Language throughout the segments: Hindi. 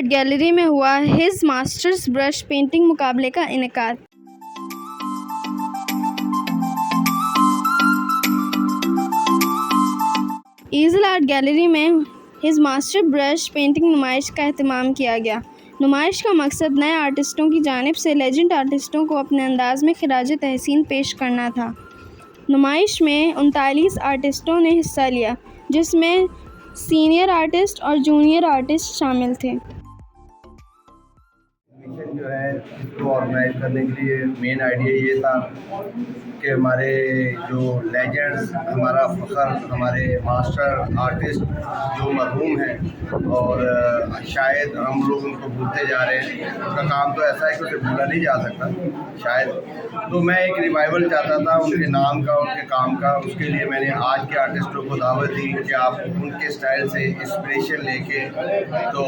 आर्ट गैलरी में हुआ हिज मास्टर्स ब्रश पेंटिंग मुकाबले का इनेकाद। ईज़ल आर्ट गैलरी में हिज मास्टर ब्रश पेंटिंग नुमाइश का एहतमाम किया गया। नुमाइश का मकसद नए आर्टिस्टों की जानिब से लेजेंड आर्टिस्टों को अपने अंदाज में खिराज तहसीन पेश करना था। नुमाइश में 39 आर्टिस्टों ने हिस्सा लिया, जिसमें सीनियर आर्टिस्ट और जूनियर आर्टिस्ट शामिल थे। मिशन जो है इसको ऑर्गेनाइज करने के लिए मेन आइडिया ये था कि हमारे जो लेजेंड्स, हमारा फ़ख्र, हमारे मास्टर आर्टिस्ट जो मरहूम हैं और शायद हम लोग उनको भूलते जा रहे हैं। उनका काम तो ऐसा है कि उसे भूला नहीं जा सकता शायद। तो मैं एक रिवाइवल चाहता था उनके नाम का, उनके काम का। उसके लिए मैंने आज के आर्टिस्टों को दावत दी कि आप उनके स्टाइल से इंस्पिरेशन लेके तो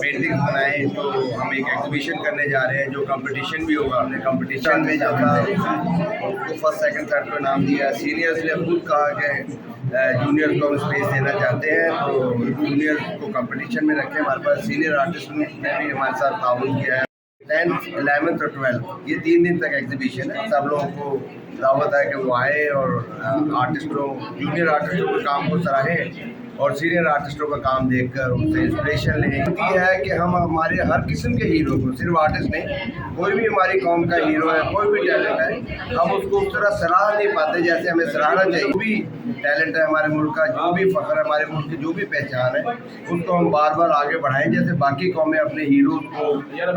पेंटिंग्स बनाएं। तो हम एक एग्जीबिशन करने जा रहे हैं जो कंपटीशन भी होगा। हमने कंपटीशन में जाता उसको फर्स्ट सेकंड थर्ड को नाम दिया। सीनियर्स ने खुद कहा कि जूनियर्स को हम स्पेस देना चाहते हैं, तो जूनियर को कंपटीशन में रखें। हमारे पास सीनियर आर्टिस्ट ने भी हमारे साथ ताउन किया है। 10th, 11th और 12th ये 3 दिन तक एग्जीबिशन है। सब लोगों को दावत है कि वो आए और आर्टिस्टों, जूनियर आर्टिस्टों के काम को सराहें और सीनियर आर्टिस्टों का काम देखकर उनसे इंस्पिरेशन लें। ये है कि हम हमारे हर किस्म के हीरो को, सिर्फ आर्टिस्ट नहीं, कोई भी हमारी कौम का हीरो है, कोई भी टैलेंट है, हम उसको उस तरह सराह नहीं पाते जैसे हमें सराहना चाहिए। जो भी टैलेंट है हमारे मुल्क का, जो भी फ़ख्र है हमारे मुल्क की, जो भी पहचान है, उसको हम बार बार आगे बढ़ाएं जैसे बाकी कौमें अपने हीरो को,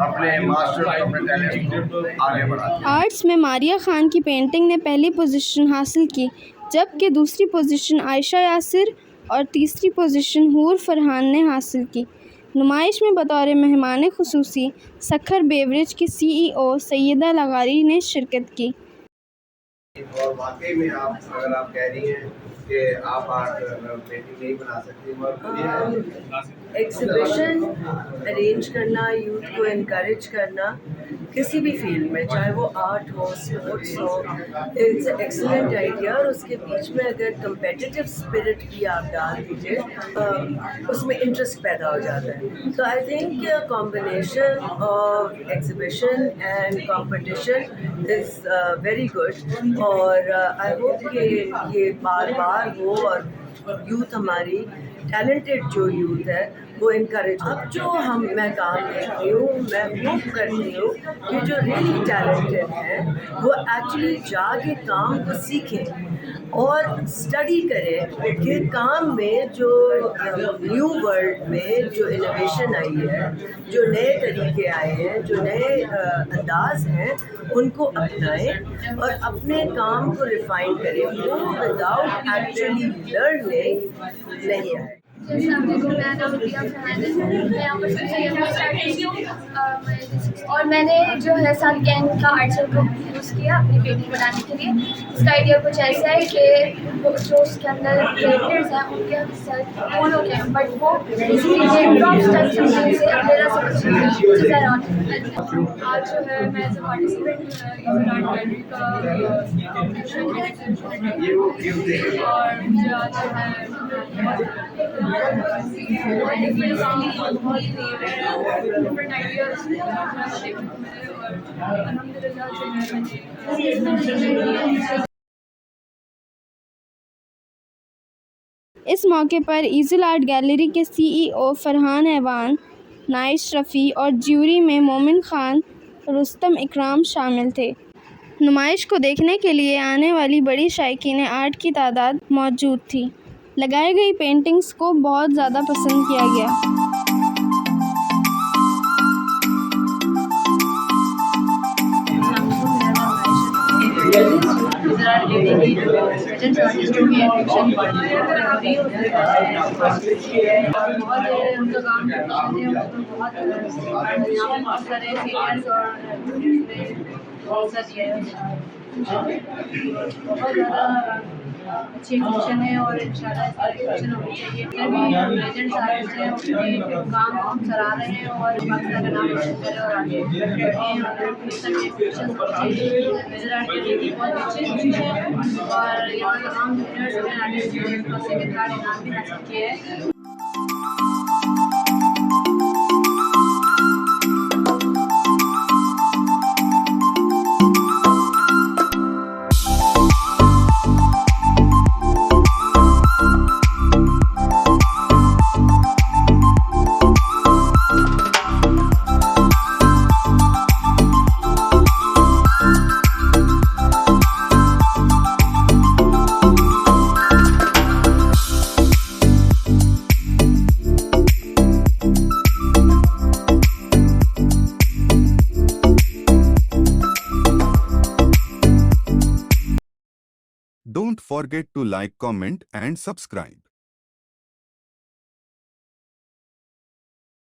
अपने मास्टर को, अपने टैलेंट को आगे बढ़ाते हैं। आर्ट्स में मारिया खान की पेंटिंग ने पहली पोजीशन हासिल की, जबकि दूसरी पोजीशन आयशा यासिर और तीसरी पोजीशन हूर फरहान ने हासिल की। नुमाइश में बतौर मेहमान खुसूसी सखर बेवरेज की CEO सैयदा लगारी ने शिरकत की। और वाकई में अगर आप कह रही हैं कि आप आर्ट पेंटिंग नहीं बना सकती, एग्जीबिशन अरेंज करना, यूथ को इनकरेज करना किसी भी फील्ड में, चाहे वो आर्ट हो, स्पोर्ट्स हो, इट्स एक्सीलेंट आइडिया। और उसके बीच में अगर कंपेटिटिव स्पिरिट भी आप डाल दीजिए, उसमें इंटरेस्ट पैदा हो जाता है। तो I think combination of exhibition and competition is very good. और आई होप कि ये बार बार हो और यूथ हमारी टैलेंटेड जो यूथ है वो इनकरेज। अब जो मैं काम देखती हूँ, मैं होप करती हूँ कि जो रियली टैलेंटेड हैं वो एक्चुअली जाके काम को सीखें और स्टडी करें कि काम में जो न्यू वर्ल्ड में जो इनोवेशन आई है, जो नए तरीके आए हैं, जो नए अंदाज हैं, उनको अपनाएं और अपने काम को रिफाइन करें। वो विदाउट एक्चुअली लर्निंग नहीं आए। मेरा नाम रिया फरहान है। मैं यहाँ पर सबसे यंगेस्ट आर्टिस्ट हूँ और मैंने जो है 7 कैन का आर्ट सेल को यूज़ किया अपनी पेंटिंग बनाने के लिए। इसका आइडिया कुछ ऐसा है कि वो जो उसके अंदर कैरेक्टर्स हैं उनके सर गोल होते हैं, बट वो ड्रॉप्स टाइप से अम्ब्रेला से आज जो है मैं as a participant art gallery का और मुझे आज डिफरेंट आइडियाज और इस मौके पर ईज़ल आर्ट गैलरी के CEO फरहान ऐवान, नाइश रफ़ी और ज्यूरी में मोमिन खान, रुस्तम इकराम शामिल थे। नुमाइश को देखने के लिए आने वाली बड़ी शायकीन आर्ट की तादाद मौजूद थी। लगाई गई पेंटिंग्स को बहुत ज़्यादा पसंद किया गया। अच्छी एग्जीबिशन है और इंशाल्लाह इस तरह एग्जीबिशन होनी चाहिए। भी लेजेंड्स आर्टिस्ट हैं, उनके काम हम सराह रहे हैं और पाकिस्तान का नाम रोशन करें और आगे बढ़े और इस तरह एग्जीबिशन होनी चाहिए। ईज़ल आर्ट गैलरी बहुत अच्छी एग्जीबिशन है और यहाँ तमाम जूनियर्स और आर्टिस्ट जो हैं उनको सेकंड कार्ड इनाम भी हासिल किया है। forget to like, comment and subscribe.